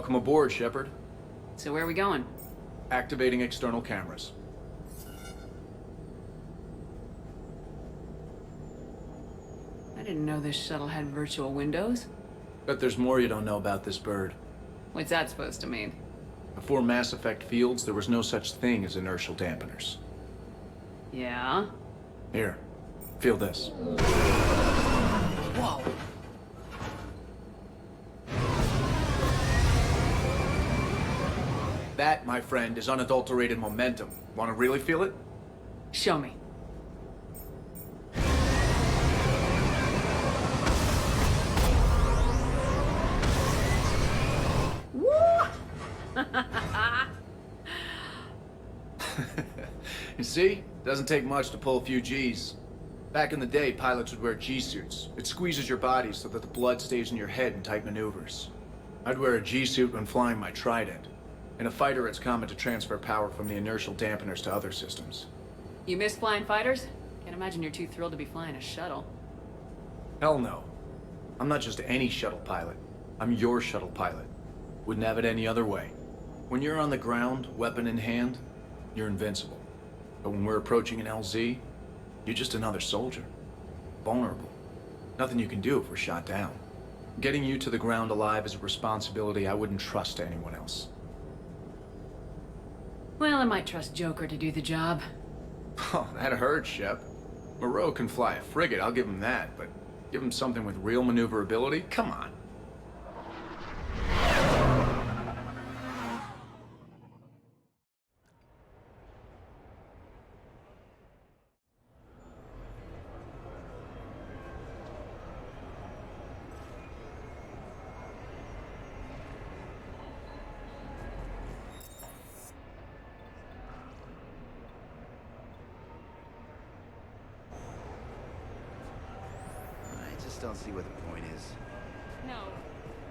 Welcome aboard, Shepard. So where are we going? Activating external cameras. I didn't know this shuttle had virtual windows. Bet there's more you don't know about this bird. What's that supposed to mean? Before Mass Effect fields, there was no such thing as inertial dampeners. Yeah? Here, feel this. Whoa! That, my friend, is unadulterated momentum. Want to really feel it? Show me. Woo! You see? Doesn't take much to pull a few Gs. Back in the day, pilots would wear G-suits. It squeezes your body so that the blood stays in your head in tight maneuvers. I'd wear a G-suit when flying my Trident. In a fighter, it's common to transfer power from the inertial dampeners to other systems. You miss flying fighters? Can't imagine you're too thrilled to be flying a shuttle. Hell no. I'm not just any shuttle pilot. I'm your shuttle pilot. Wouldn't have it any other way. When you're on the ground, weapon in hand, you're invincible. But when we're approaching an LZ, you're just another soldier. Vulnerable. Nothing you can do if we're shot down. Getting you to the ground alive is a responsibility I wouldn't trust to anyone else. Well, I might trust Joker to do the job. Oh, that hurts, Shep. Moreau can fly a frigate, I'll give him that, but give him something with real maneuverability? Come on. I just don't see what the point is. No,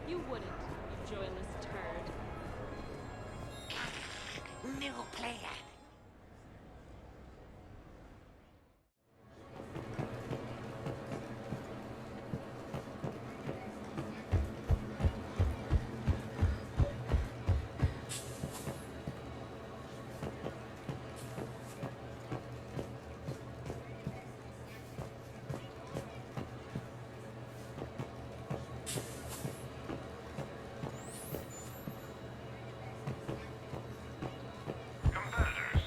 you wouldn't, you joyless turd. New player. Competitors,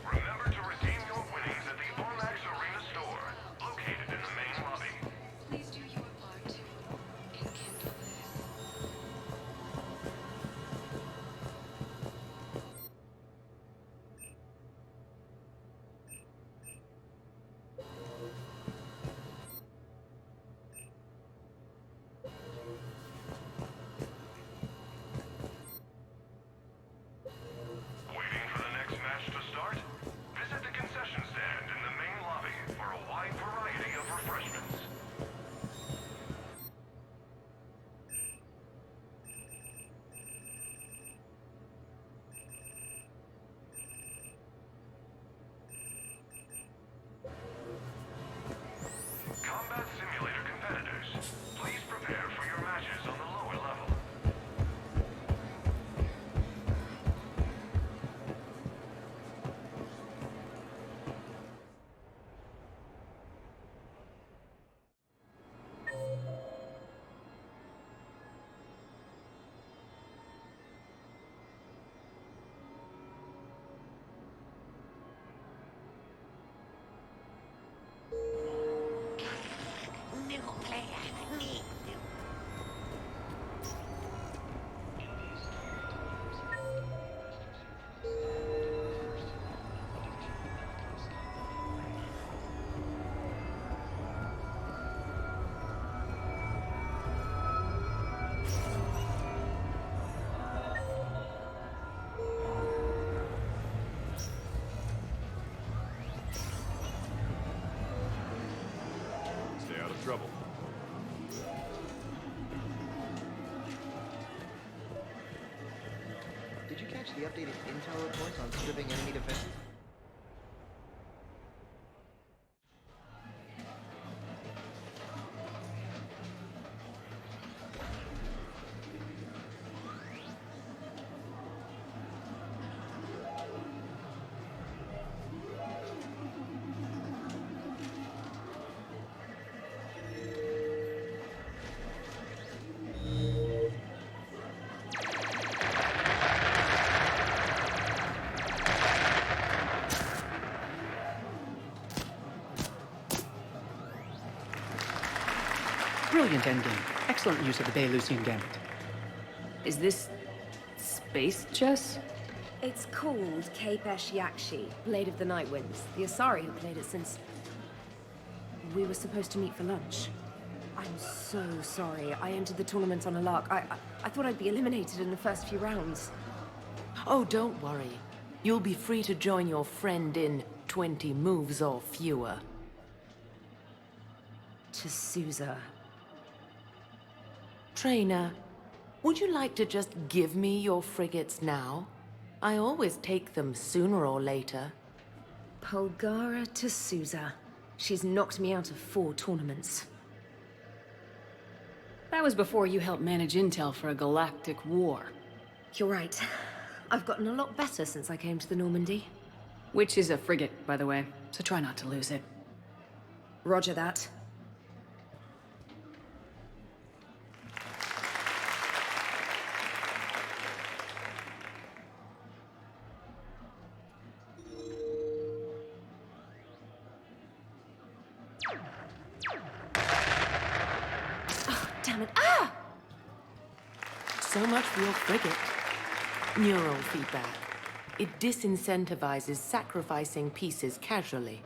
remember to redeem your winnings at the Ormax Arena store, located in the main lobby. Please do your part to enkindle this. Waiting for the next match to start? Visit the concession stand in the main lobby for a wide variety of refreshments. Combat Simulator competitors, please prepare for your matches on the lower level. New player. Me. Stay out of trouble. Did you catch the updated intel reports on stripping enemy defenses? Brilliant endgame. Excellent use of the Baylusian Gambit. Is this space chess? It's called Kapesh Yakshi, Blade of the Night Winds. The Asari have played it since... we were supposed to meet for lunch. I'm so sorry. I entered the tournament on a lark. I thought I'd be eliminated in the first few rounds. Oh, don't worry. You'll be free to join your friend in 20 moves or fewer. To Sousa. Trainer, would you like to just give me your frigates now? I always take them sooner or later. Polgara to Sousa. She's knocked me out of 4 tournaments. That was before you helped manage intel for a galactic war. You're right. I've gotten a lot better since I came to the Normandy. Which is a frigate, by the way, so try not to lose it. Roger that. Oh, damn it. Ah! So much for your frigate. Neural feedback. It disincentivizes sacrificing pieces casually.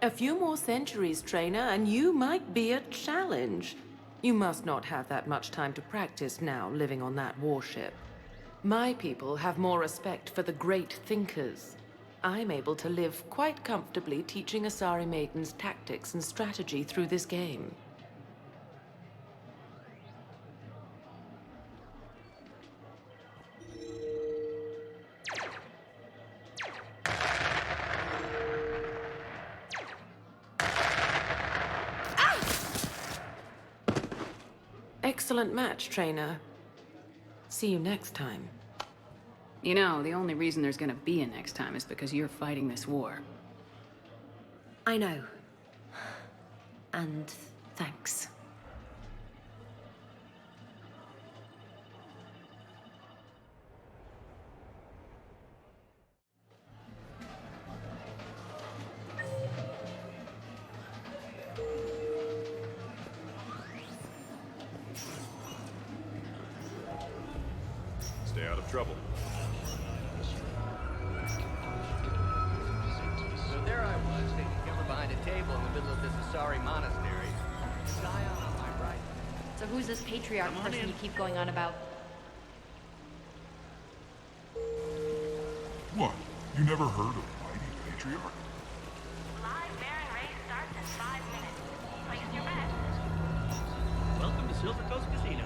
A few more centuries, Trainer, and you might be a challenge. You must not have that much time to practice now, living on that warship. My people have more respect for the great thinkers. I'm able to live quite comfortably teaching Asari maidens tactics and strategy through this game. Excellent match, Trainer. See you next time. You know, the only reason there's gonna be a next time is because you're fighting this war. I know. And thanks. Stay out of trouble. So there I was, taking cover behind a table in the middle of this Asari monastery. Zion on my right. So who's this patriarch person you keep going on about? What? You never heard of Mighty Patriarch? Live bearing race starts in 5 minutes. Place your bet. Welcome to Silver Coast Casino.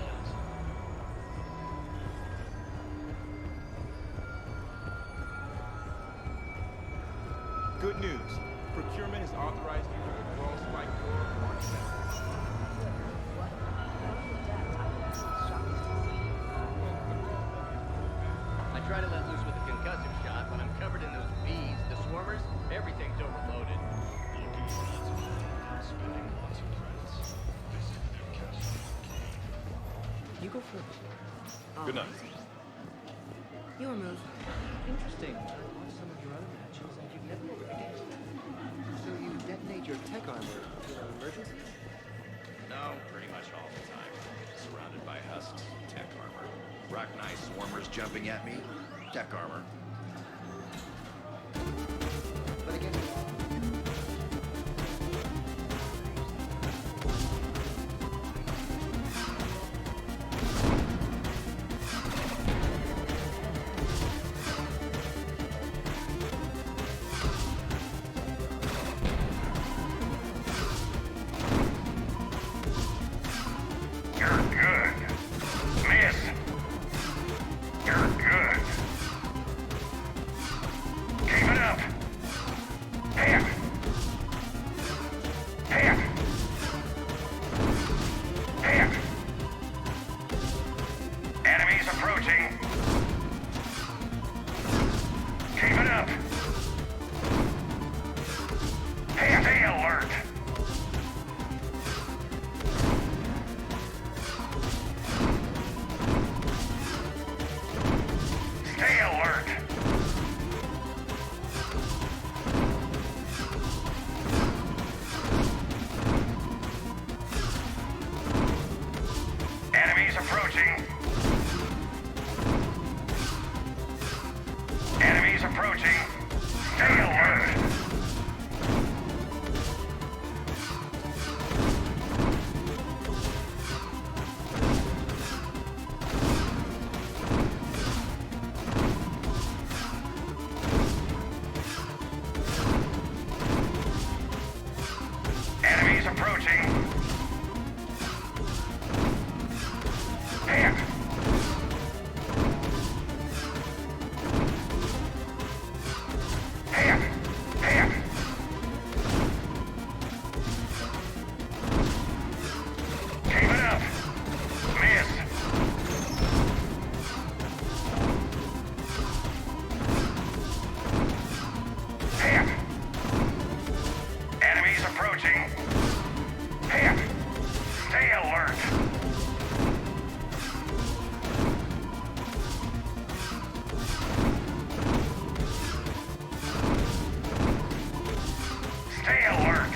Good news. Procurement has authorized you for the Cross Spike Core Mark 7. I try to let loose with a concussive shot, but I'm covered in those bees, the swarmers. Everything's overloaded. You go first. Good night. Your move. Interesting. I watched some of your other matches, and you've never engaged. So you detonate your tech armor in an emergency? No, pretty much all the time. Surrounded by husks, tech armor. Rockneye swarmers jumping at me, tech armor. But again, You're good. Miss. You're good. approaching. Enemies approaching. Stay alert. Enemies approaching. Hit. Hit. Hit. Keep it up. Miss. Hit. Enemies approaching. Hit. Stay alert. Stay alert.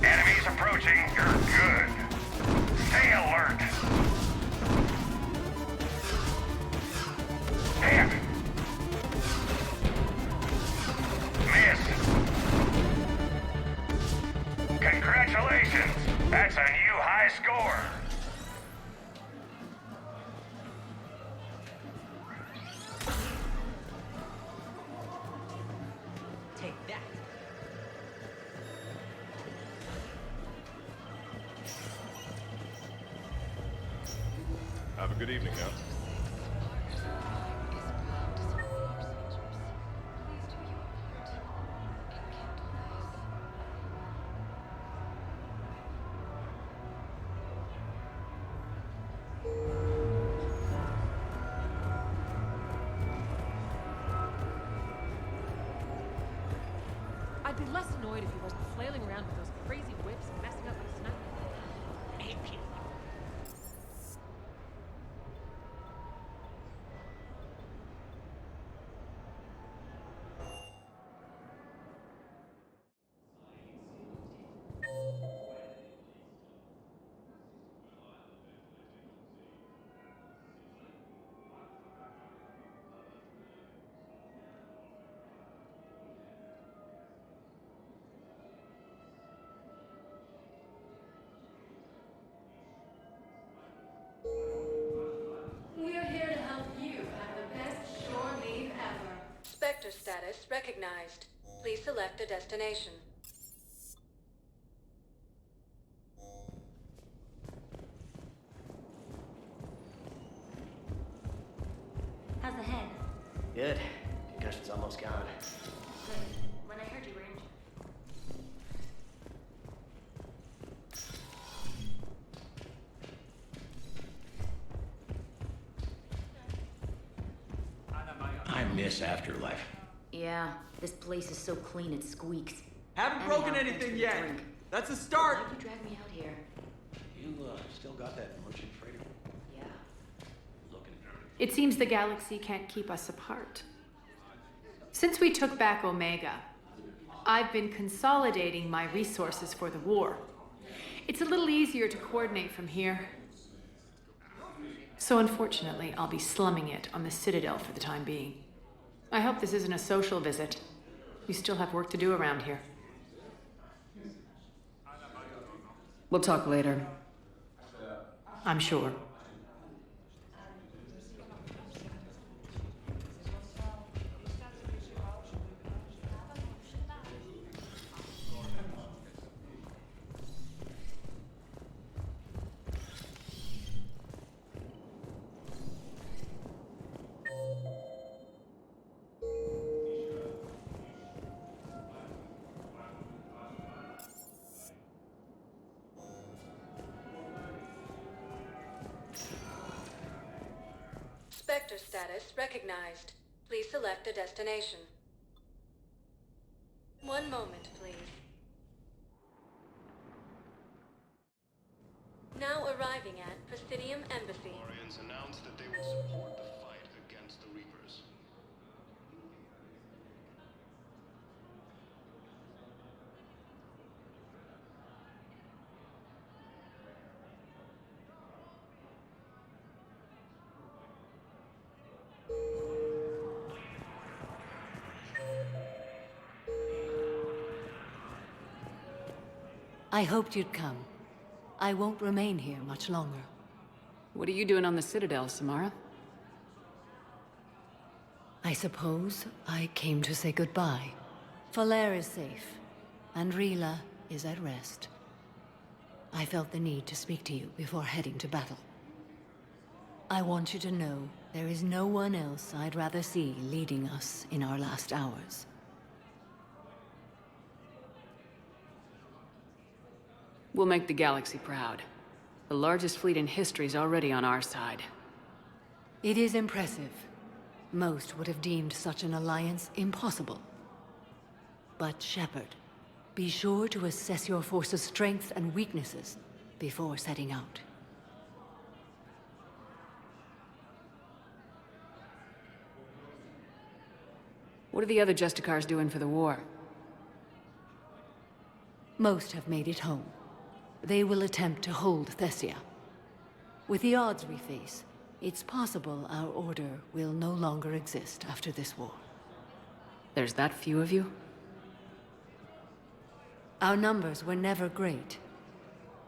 Enemies approaching. You're good. Stay alert. Hit. Miss. Congratulations. That's a new high score. Take that. Have a good evening now. I'd be less annoyed if he wasn't flailing around with those crazy whips and messing up my sniper. I hate people. We're here to help you have the best shore leave ever. Spectre status recognized. Please select a destination. How's the head? Good. Concussion's almost gone. Good. When I heard you were injured. I miss Afterlife. Yeah, this place is so clean it squeaks. Haven't Anyhow, broken thanks anything for the yet. drink. That's a start. Why'd you drag me out here? You still got that merchant freighter? Yeah. Looking for it. It seems the galaxy can't keep us apart. Since we took back Omega, I've been consolidating my resources for the war. It's a little easier to coordinate from here. So unfortunately, I'll be slumming it on the Citadel for the time being. I hope this isn't a social visit. We still have work to do around here. We'll talk later. I'm sure. Spectre status recognized. Please select a destination. One moment, please. Now arriving at Presidium Embassy. Orions announced that they will support the fight against the Reapers. I hoped you'd come. I won't remain here much longer. What are you doing on the Citadel, Samara? I suppose I came to say goodbye. Falere is safe, and Rila is at rest. I felt the need to speak to you before heading to battle. I want you to know there is no one else I'd rather see leading us in our last hours. We'll make the galaxy proud. The largest fleet in history is already on our side. It is impressive. Most would have deemed such an alliance impossible. But Shepard, be sure to assess your force's strengths and weaknesses before setting out. What are the other Justicars doing for the war? Most have made it home. They will attempt to hold Thessia. With the odds we face, it's possible our order will no longer exist after this war. There's that few of you? Our numbers were never great.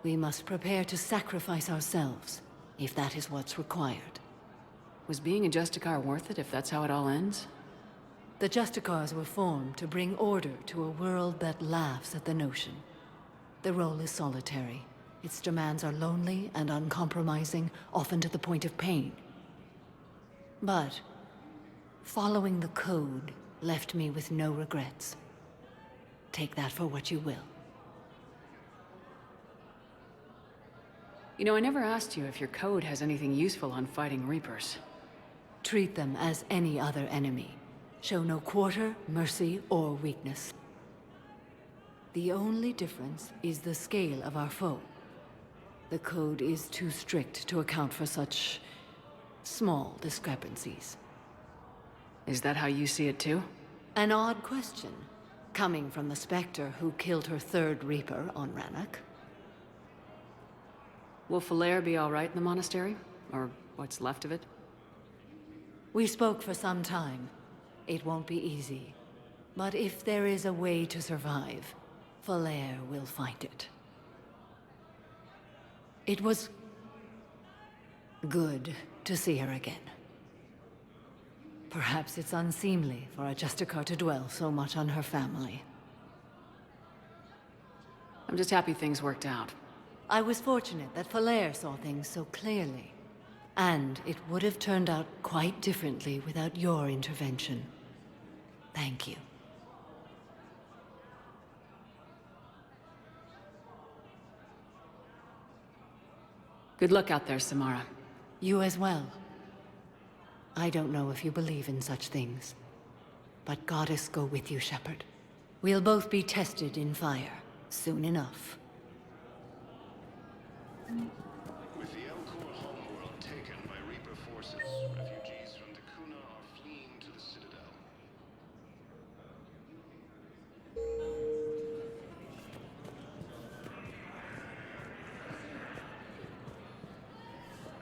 We must prepare to sacrifice ourselves, if that is what's required. Was being a Justicar worth it if that's how it all ends? The Justicars were formed to bring order to a world that laughs at the notion. The role is solitary. Its demands are lonely and uncompromising, often to the point of pain. But following the code left me with no regrets. Take that for what you will. You know, I never asked you if your code has anything useful on fighting Reapers. Treat them as any other enemy. Show no quarter, mercy, or weakness. The only difference is the scale of our foe. The code is too strict to account for such small discrepancies. Is that how you see it too? An odd question, coming from the Spectre who killed her third Reaper on Rannoch. Will Falere be all right in the monastery? Or what's left of it? We spoke for some time. It won't be easy. But if there is a way to survive, Falere will find it. It was good to see her again. Perhaps it's unseemly for a Justicar to dwell so much on her family. I'm just happy things worked out. I was fortunate that Falere saw things so clearly. And it would have turned out quite differently without your intervention. Thank you. Good luck out there, Samara. You as well. I don't know if you believe in such things, but Goddess go with you, Shepard. We'll both be tested in fire, soon enough. With the Elcor homeworld taken by Reaper forces, refugees from Dakuna are fleeing to the Citadel.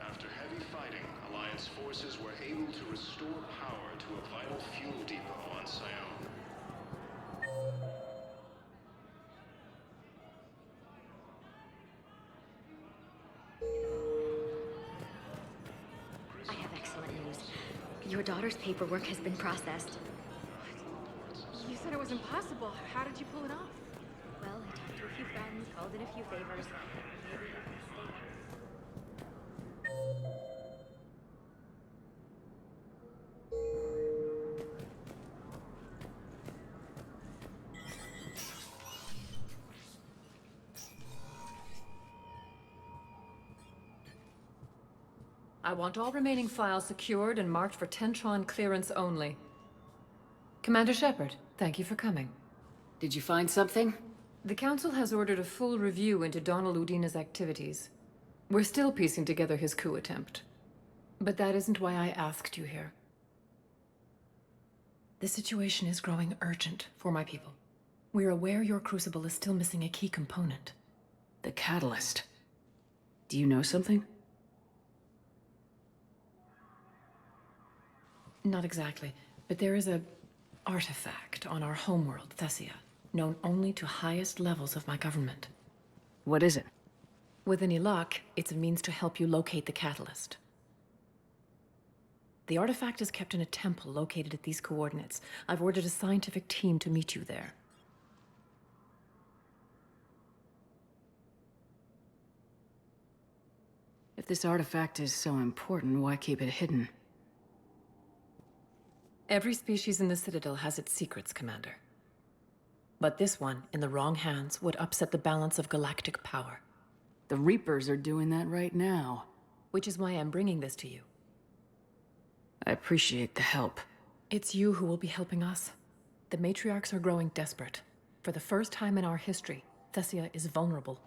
After heavy fighting, Alliance forces were able to restore power to a vital fuel depot on Sion. I have excellent news. Your daughter's paperwork has been processed. You said it was impossible. How did you pull it off? Well, I talked to a few friends, called in a few favors. Maybe you can stay. I want all remaining files secured and marked for Tentron clearance only. Commander Shepard, thank you for coming. Did you find something? The Council has ordered a full review into Donald Udina's activities. We're still piecing together his coup attempt. But that isn't why I asked you here. The situation is growing urgent for my people. We're aware your Crucible is still missing a key component. The catalyst. Do you know something? Not exactly, but there is a artifact on our homeworld, Thessia, known only to highest levels of my government. What is it? With any luck, it's a means to help you locate the catalyst. The artifact is kept in a temple located at these coordinates. I've ordered a scientific team to meet you there. If this artifact is so important, why keep it hidden? Every species in the Citadel has its secrets, Commander. But this one, in the wrong hands, would upset the balance of galactic power. The Reapers are doing that right now. Which is why I'm bringing this to you. I appreciate the help. It's you who will be helping us. The Matriarchs are growing desperate. For the first time in our history, Thessia is vulnerable.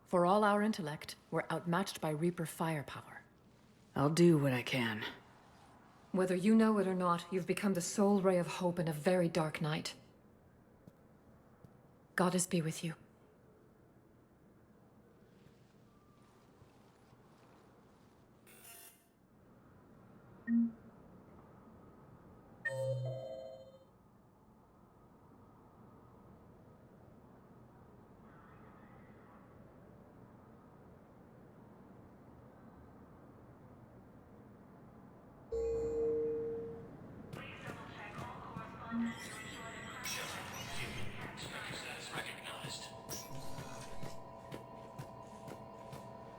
For all our intellect, we're outmatched by Reaper firepower. I'll do what I can. Whether you know it or not, you've become the sole ray of hope in a very dark night. Goddess be with you.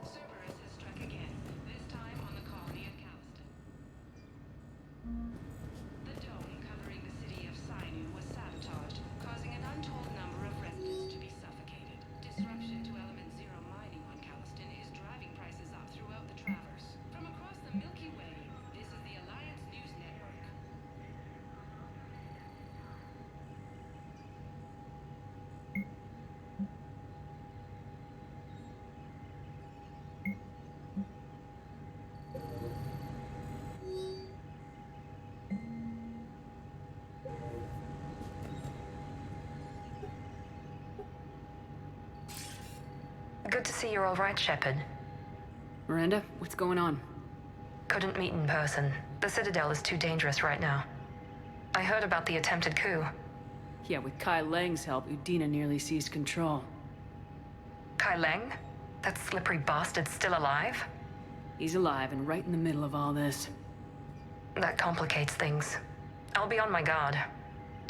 Cerberus has struck again, this time on the colony of Calliston. The dome covering the city of Sinu was sabotaged, causing an untold number of residents to be suffocated. Disruption to Element Zero mining on Calliston is driving prices up throughout the Traverse. From across the Milky Way, this is the Alliance News Network. Good to see you're all right, Shepard. Miranda, what's going on? Couldn't meet in person. The Citadel is too dangerous right now. I heard about the attempted coup. Yeah, with Kai Lang's help, Udina nearly seized control. Kai Lang? That slippery bastard's still alive? He's alive and right in the middle of all this. That complicates things. I'll be on my guard.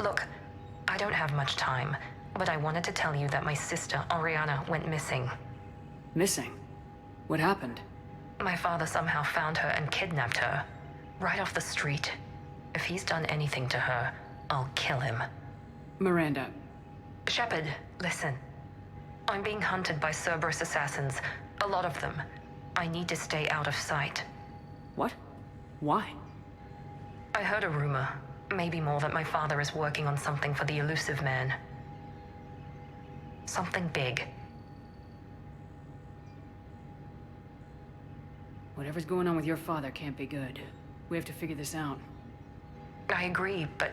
Look, I don't have much time, but I wanted to tell you that my sister, Oriana, went missing. Missing? What happened? My father somehow found her and kidnapped her. Right off the street. If he's done anything to her, I'll kill him. Miranda. Shepard, listen. I'm being hunted by Cerberus assassins. A lot of them. I need to stay out of sight. What? Why? I heard a rumor, maybe more, that my father is working on something for the Elusive Man. Something big. Whatever's going on with your father can't be good. We have to figure this out. I agree, but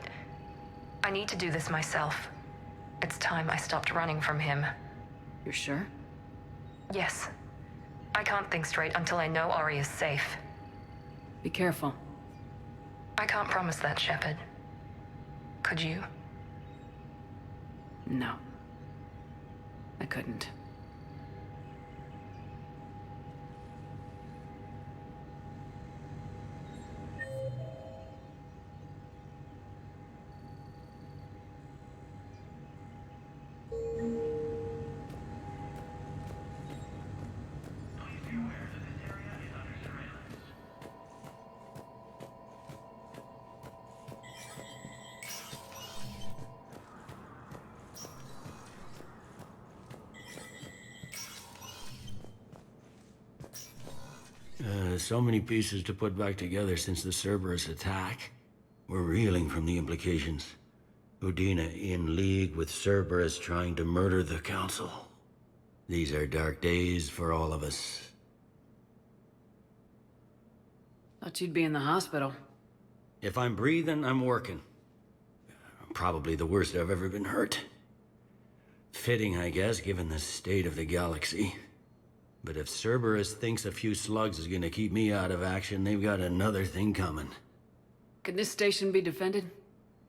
I need to do this myself. It's time I stopped running from him. You're sure? Yes. I can't think straight until I know Ori is safe. Be careful. I can't promise that, Shepard. Could you? No. I couldn't. So many pieces to put back together since the Cerberus attack. We're reeling from the implications. Udina in league with Cerberus trying to murder the Council. These are dark days for all of us. Thought you'd be in the hospital. If I'm breathing, I'm working. Probably the worst I've ever been hurt. Fitting, I guess, given the state of the galaxy. But if Cerberus thinks a few slugs is gonna keep me out of action, they've got another thing coming. Can this station be defended?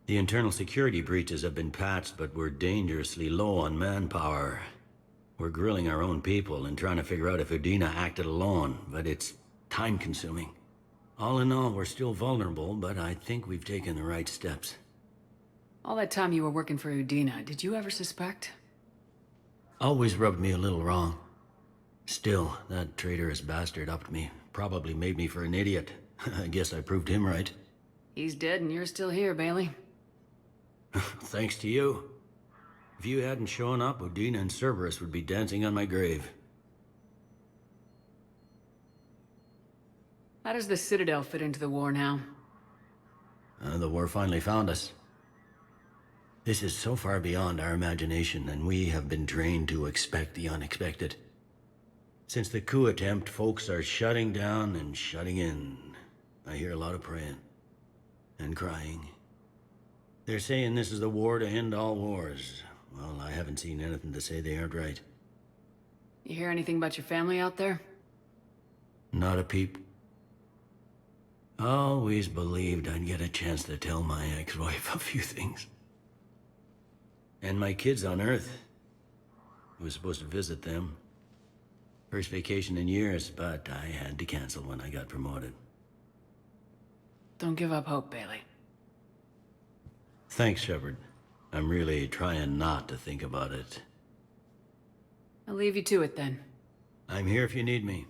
The internal security breaches have been patched, but we're dangerously low on manpower. We're grilling our own people and trying to figure out if Udina acted alone, but it's time-consuming. All in all, we're still vulnerable, but I think we've taken the right steps. All that time you were working for Udina, did you ever suspect? Always rubbed me a little wrong. Still, that traitorous bastard upped me. Probably made me for an idiot. I guess I proved him right. He's dead and you're still here, Bailey. Thanks to you. If you hadn't shown up, Udina and Cerberus would be dancing on my grave. How does the Citadel fit into the war now? The war finally found us. This is so far beyond our imagination, and we have been trained to expect the unexpected. Since the coup attempt, folks are shutting down and shutting in. I hear a lot of praying. And crying. They're saying this is the war to end all wars. Well, I haven't seen anything to say they aren't right. You hear anything about your family out there? Not a peep. Always believed I'd get a chance to tell my ex-wife a few things. And my kids on Earth. I was supposed to visit them. First vacation in years, but I had to cancel when I got promoted. Don't give up hope, Bailey. Thanks, Shepard. I'm really trying not to think about it. I'll leave you to it then. I'm here if you need me.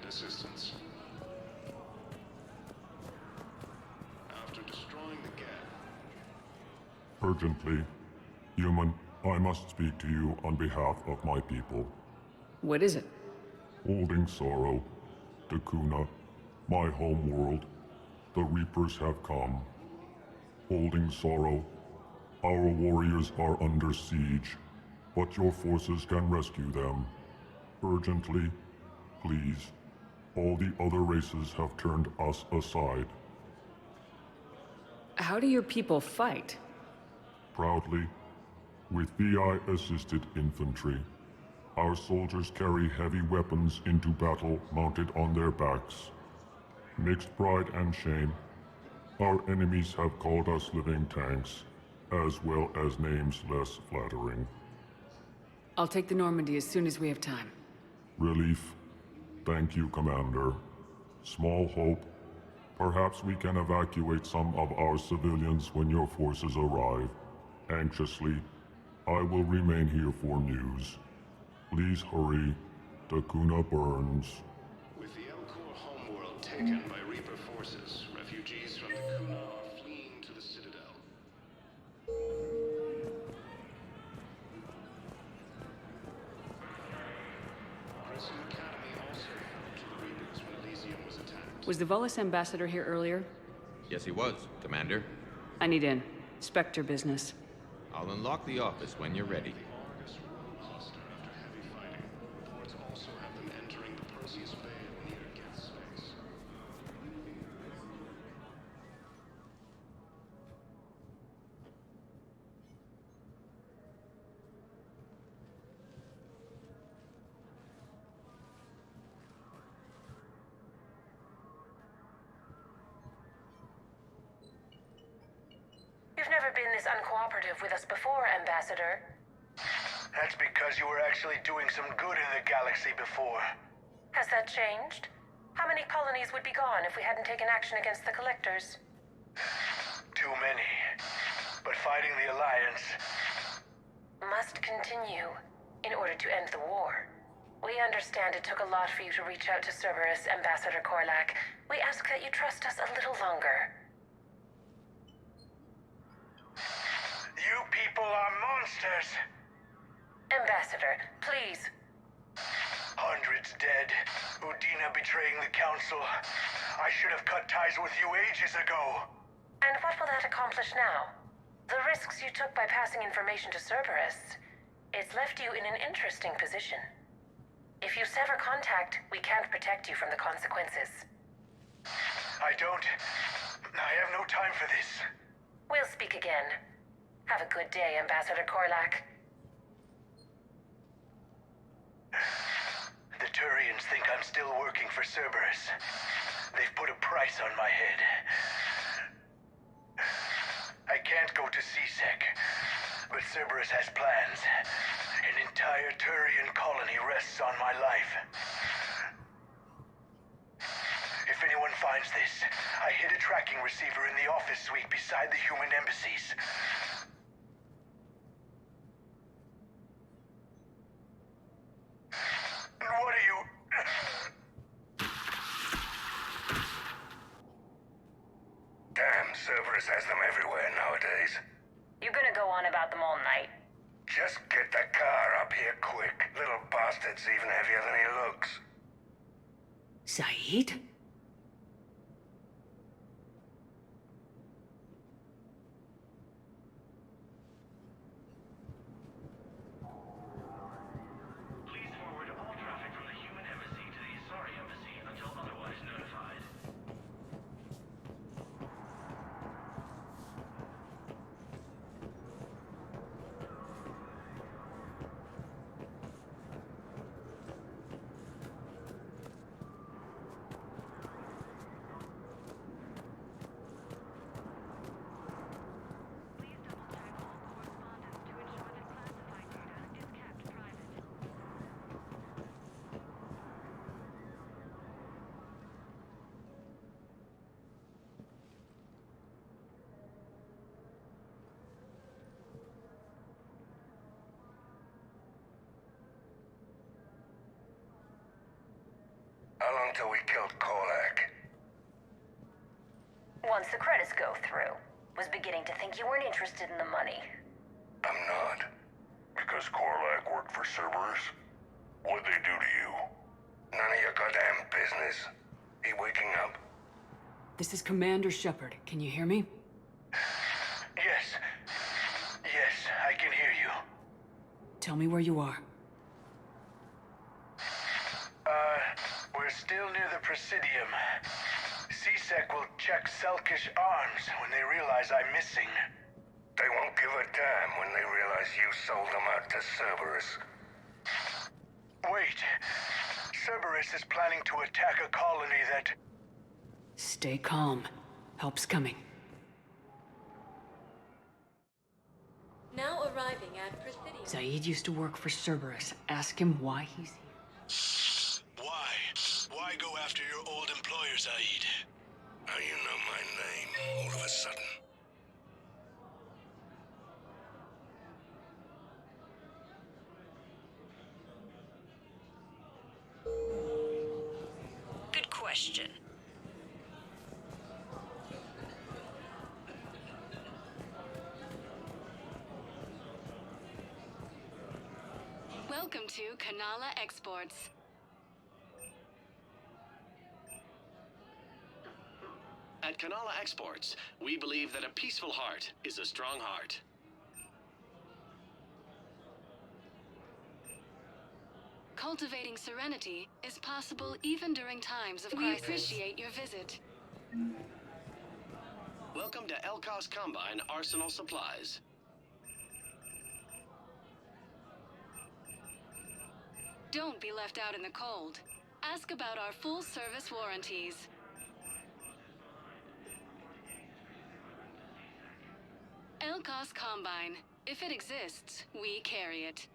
Assistance. After destroying the gap. Urgently, human, I must speak to you on behalf of my people. What is it? Holding sorrow, Dakuna, my home world, the Reapers have come. Holding sorrow, our warriors are under siege, but your forces can rescue them. Urgently, please. All the other races have turned us aside. How do your people fight? Proudly, with VI-assisted infantry. Our soldiers carry heavy weapons into battle mounted on their backs. Mixed pride and shame, our enemies have called us living tanks, as well as names less flattering. I'll take the Normandy as soon as we have time. Relief. Thank you, Commander. Small hope. Perhaps we can evacuate some of our civilians when your forces arrive. Anxiously, I will remain here for news. Please hurry. Dakuna burns. With the Elcor homeworld taken by Reaper forces, refugees from Dakuna are fleeing to the Citadel. Crescent Academy also fell to the Reapers when Elysium was attacked. Was the Volus ambassador here earlier? Yes, he was, Commander. I need in. Spectre business. I'll unlock the office when you're ready. You've never been this uncooperative with us before, Ambassador. That's because you were actually doing some good in the galaxy before. Has that changed? How many colonies would be gone if we hadn't taken action against the Collectors? Too many. But fighting the Alliance must continue in order to end the war. We understand it took a lot for you to reach out to Cerberus, Ambassador Korlak. We ask that you trust us a little longer. You people are monsters! Ambassador, please. Hundreds dead. Udina betraying the Council. I should have cut ties with you ages ago. And what will that accomplish now? The risks you took by passing information to Cerberus. It's left you in an interesting position. If you sever contact, we can't protect you from the consequences. I have no time for this. We'll speak again. Have a good day, Ambassador Korlak. The Turians think I'm still working for Cerberus. They've put a price on my head. I can't go to C-Sec, but Cerberus has plans. An entire Turian colony rests on my life. If anyone finds this, I hid a tracking receiver in the office suite beside the human embassies. And what are you... Damn, Cerberus has them everywhere nowadays. You gonna go on about them all night? Just get the car up here quick. Little bastard's even heavier than he looks. Saeed? Please forward all traffic from the human embassy to the Asari embassy until otherwise notified. How long till we killed Korlak? Once the credits go through. Was beginning to think you weren't interested in the money. I'm not. Because Korlak worked for Cerberus? What'd they do to you? None of your goddamn business. He waking up? This is Commander Shepard. Can you hear me? Yes. Yes, I can hear you. Tell me where you are. We're still near the Presidium. C-Sec will check Selkish arms when they realize I'm missing. They won't give a damn when they realize you sold them out to Cerberus. Wait. Cerberus is planning to attack a colony that... Stay calm. Help's coming. Now arriving at Presidium. Saeed used to work for Cerberus. Ask him why he's here. Why? Why go after your old employer, Saeed? Now you know my name, all of a sudden. Good question. Welcome to Kanala Exports. At Kanala Exports, we believe that a peaceful heart is a strong heart. Cultivating serenity is possible even during times of crisis. We appreciate your visit. Welcome to Elkos Combine Arsenal Supplies. Don't be left out in the cold. Ask about our full service warranties. Elkos Combine. If it exists, we carry it.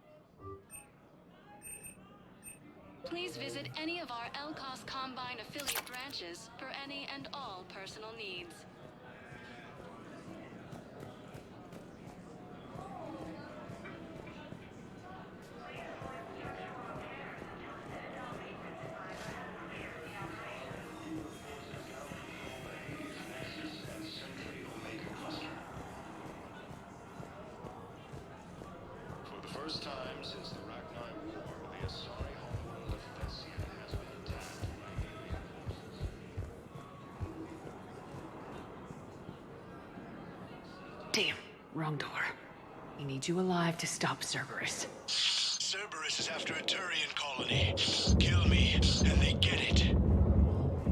Please visit any of our Elkos Combine affiliate branches for any and all personal needs. For the first time since the Rachni War, the Asari homeworld of Thessia has been attacked. Damn, wrong door. He needs you alive to stop Cerberus. Cerberus is after a Turian colony. Kill me, and they get it.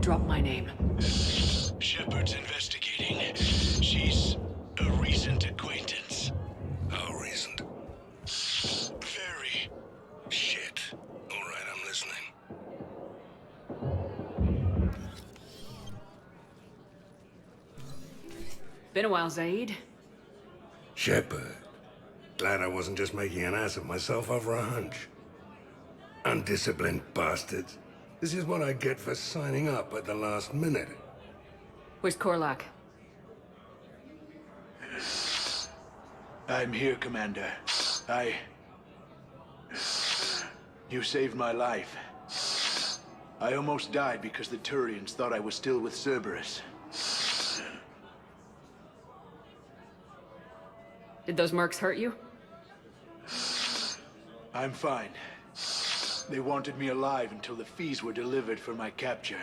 Drop my name. Shepard's investigating. She's a recent acquaintance. How recent? Very. Shit. All right, I'm listening. Been a while, Zaid. Shepard. Glad I wasn't just making an ass of myself over a hunch. Undisciplined bastards. This is what I get for signing up at the last minute. Where's Korlak? I'm here, Commander. You saved my life. I almost died because the Turians thought I was still with Cerberus. Did those mercs hurt you? I'm fine. They wanted me alive until the fees were delivered for my capture.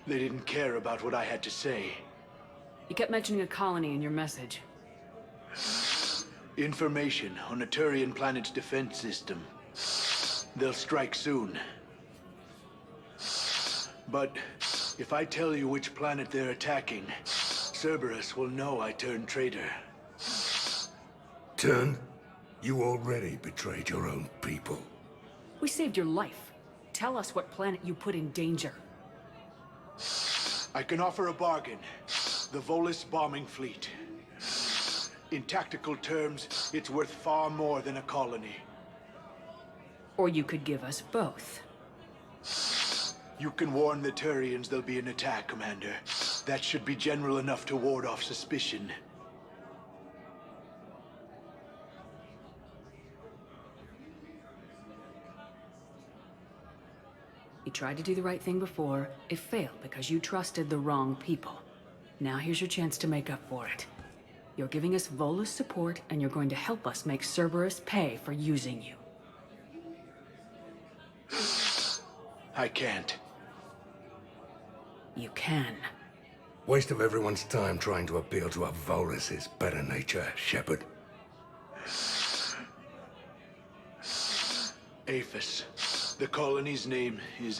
They didn't care about what I had to say. You kept mentioning a colony in your message. Information on a Turian planet's defense system. They'll strike soon. But if I tell you which planet they're attacking, Cerberus will know I turned traitor. Turned? You already betrayed your own people. We saved your life. Tell us what planet you put in danger. I can offer a bargain. The Volus bombing fleet. In tactical terms, it's worth far more than a colony. Or you could give us both. You can warn the Turians there'll be an attack, Commander. That should be general enough to ward off suspicion. You tried to do the right thing before. It failed because you trusted the wrong people. Now here's your chance to make up for it. You're giving us Volus support, and you're going to help us make Cerberus pay for using you. I can't. You can. Waste of everyone's time trying to appeal to a Volus's better nature, Shepard. Aphis. The colony's name is